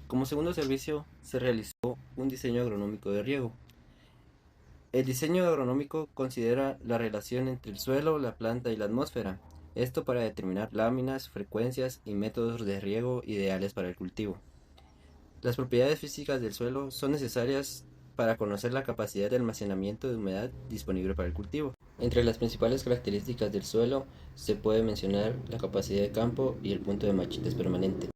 Como segundo servicio, se realizó un diseño agronómico de riego. El diseño agronómico considera la relación entre el suelo, la planta y la atmósfera, esto para determinar láminas, frecuencias y métodos de riego ideales para el cultivo. Las propiedades físicas del suelo son necesarias para conocer la capacidad de almacenamiento de humedad disponible para el cultivo. Entre las principales características del suelo se puede mencionar la capacidad de campo y el punto de marchites permanente.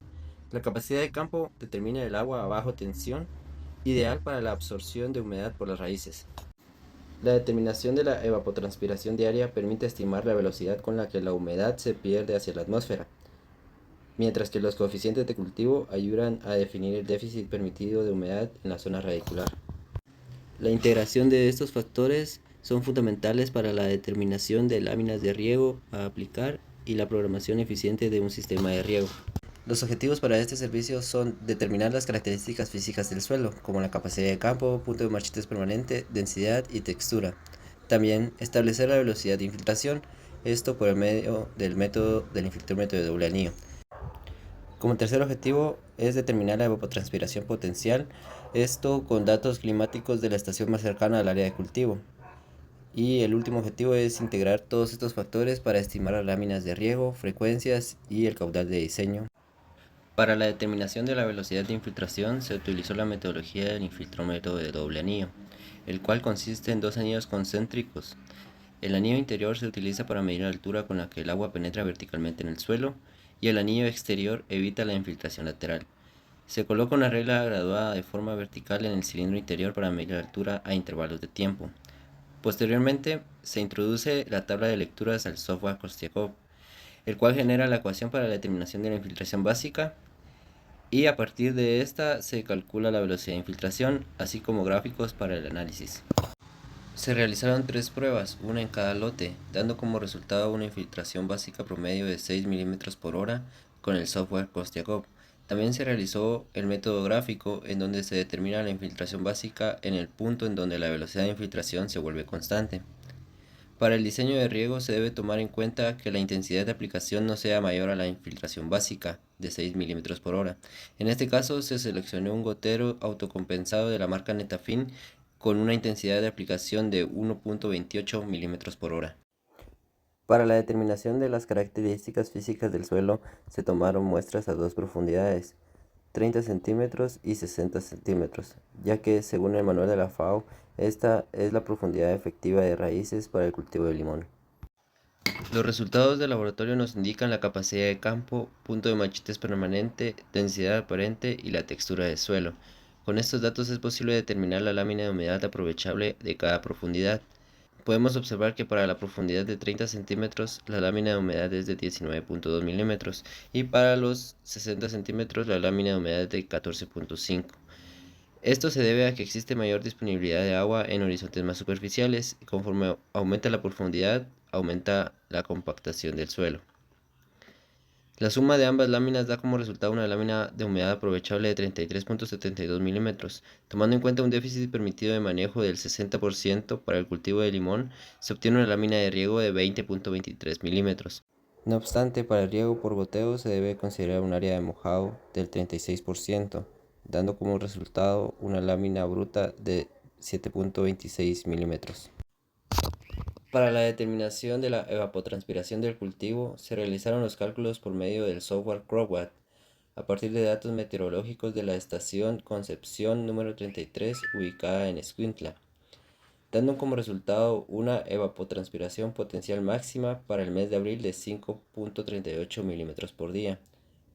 La capacidad de campo determina el agua a baja tensión, ideal para la absorción de humedad por las raíces. La determinación de la evapotranspiración diaria permite estimar la velocidad con la que la humedad se pierde hacia la atmósfera, mientras que los coeficientes de cultivo ayudan a definir el déficit permitido de humedad en la zona radicular. La integración de estos factores son fundamentales para la determinación de láminas de riego a aplicar y la programación eficiente de un sistema de riego. Los objetivos para este servicio son determinar las características físicas del suelo, como la capacidad de campo, punto de marchites permanente, densidad y textura. También establecer la velocidad de infiltración, esto por el medio del método del infiltrómetro de doble anillo. Como tercer objetivo es determinar la evapotranspiración potencial, esto con datos climáticos de la estación más cercana al área de cultivo. Y el último objetivo es integrar todos estos factores para estimar las láminas de riego, frecuencias y el caudal de diseño. Para la determinación de la velocidad de infiltración se utilizó la metodología del infiltrómetro de doble anillo, el cual consiste en dos anillos concéntricos. El anillo interior se utiliza para medir la altura con la que el agua penetra verticalmente en el suelo y el anillo exterior evita la infiltración lateral. Se coloca una regla graduada de forma vertical en el cilindro interior para medir la altura a intervalos de tiempo. Posteriormente, se introduce la tabla de lecturas al software Kostyakov, el cual genera la ecuación para la determinación de la infiltración básica y a partir de esta se calcula la velocidad de infiltración, así como gráficos para el análisis. Se realizaron 3 pruebas, una en cada lote, dando como resultado una infiltración básica promedio de 6 milímetros por hora con el software Kostyakov. También se realizó el método gráfico, en donde se determina la infiltración básica en el punto en donde la velocidad de infiltración se vuelve constante. Para el diseño de riego se debe tomar en cuenta que la intensidad de aplicación no sea mayor a la infiltración básica de 6 milímetros por hora. En este caso se seleccionó un gotero autocompensado de la marca Netafim con una intensidad de aplicación de 1.28 milímetros por hora. Para la determinación de las características físicas del suelo se tomaron muestras a dos profundidades, 30 centímetros y 60 centímetros, ya que según el manual de la FAO, esta es la profundidad efectiva de raíces para el cultivo de limón. Los resultados del laboratorio nos indican la capacidad de campo, punto de marchites permanente, densidad aparente y la textura del suelo. Con estos datos es posible determinar la lámina de humedad aprovechable de cada profundidad. Podemos observar que para la profundidad de 30 centímetros la lámina de humedad es de 19.2 milímetros y para los 60 centímetros la lámina de humedad es de 14.5. Esto se debe a que existe mayor disponibilidad de agua en horizontes más superficiales y conforme aumenta la profundidad, aumenta la compactación del suelo. La suma de ambas láminas da como resultado una lámina de humedad aprovechable de 33.72 milímetros. Tomando en cuenta un déficit permitido de manejo del 60% para el cultivo de limón, se obtiene una lámina de riego de 20.23 milímetros. No obstante, para el riego por goteo se debe considerar un área de mojado del 36%, dando como resultado una lámina bruta de 7.26 milímetros. Para la determinación de la evapotranspiración del cultivo, se realizaron los cálculos por medio del software CropWatt, a partir de datos meteorológicos de la estación Concepción número 33, ubicada en Escuintla, dando como resultado una evapotranspiración potencial máxima para el mes de abril de 5.38 milímetros por día.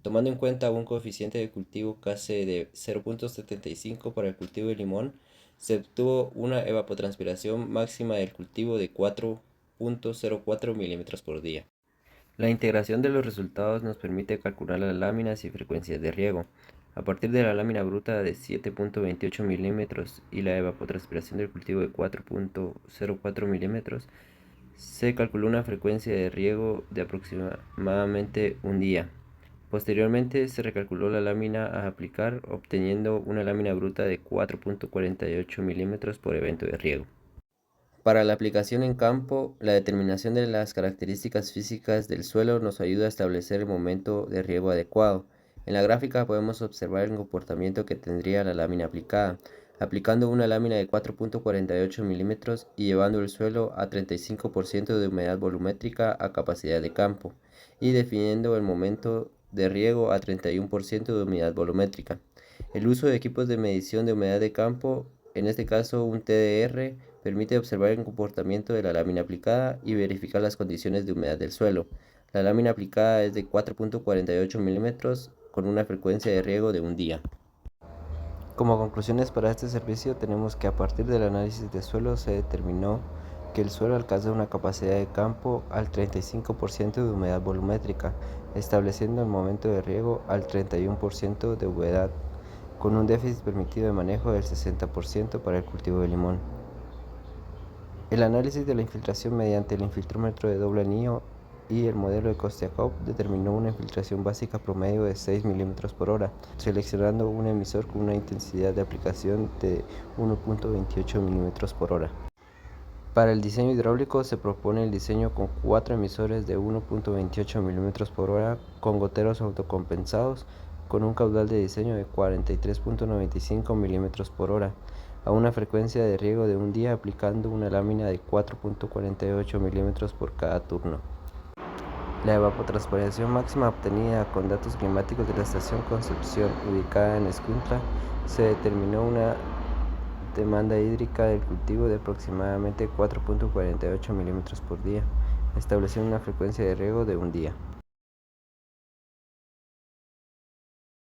Tomando en cuenta un coeficiente de cultivo casi de 0.75 para el cultivo de limón, se obtuvo una evapotranspiración máxima del cultivo de 4.04 milímetros por día. La integración de los resultados nos permite calcular las láminas y frecuencias de riego. A partir de la lámina bruta de 7.28 milímetros y la evapotranspiración del cultivo de 4.04 milímetros, se calculó una frecuencia de riego de aproximadamente un día. Posteriormente se recalculó la lámina a aplicar, obteniendo una lámina bruta de 4.48 milímetros por evento de riego. Para la aplicación en campo, la determinación de las características físicas del suelo nos ayuda a establecer el momento de riego adecuado. En la gráfica podemos observar el comportamiento que tendría la lámina aplicada, aplicando una lámina de 4.48 milímetros y llevando el suelo a 35% de humedad volumétrica a capacidad de campo, y definiendo el momento de riego a 31% de humedad volumétrica. El uso de equipos de medición de humedad de campo, en este caso un TDR, permite observar el comportamiento de la lámina aplicada y verificar las condiciones de humedad del suelo. La lámina aplicada es de 4.48 milímetros con una frecuencia de riego de un día. Como conclusiones para este servicio tenemos que a partir del análisis de suelo se determinó que el suelo alcanza una capacidad de campo al 35% de humedad volumétrica, estableciendo el momento de riego al 31% de humedad, con un déficit permitido de manejo del 60% para el cultivo de limón. El análisis de la infiltración mediante el infiltrómetro de doble anillo y el modelo de Kostiakov determinó una infiltración básica promedio de 6 milímetros por hora, seleccionando un emisor con una intensidad de aplicación de 1.28 milímetros por hora. Para el diseño hidráulico se propone el diseño con 4 emisores de 1.28 milímetros por hora con goteros autocompensados con un caudal de diseño de 43.95 milímetros por hora a una frecuencia de riego de un día aplicando una lámina de 4.48 milímetros por cada turno. La evapotranspiración máxima obtenida con datos climáticos de la estación Concepción, ubicada en Escuintla, se determinó una demanda hídrica del cultivo de aproximadamente 4.48 milímetros por día, estableciendo una frecuencia de riego de un día.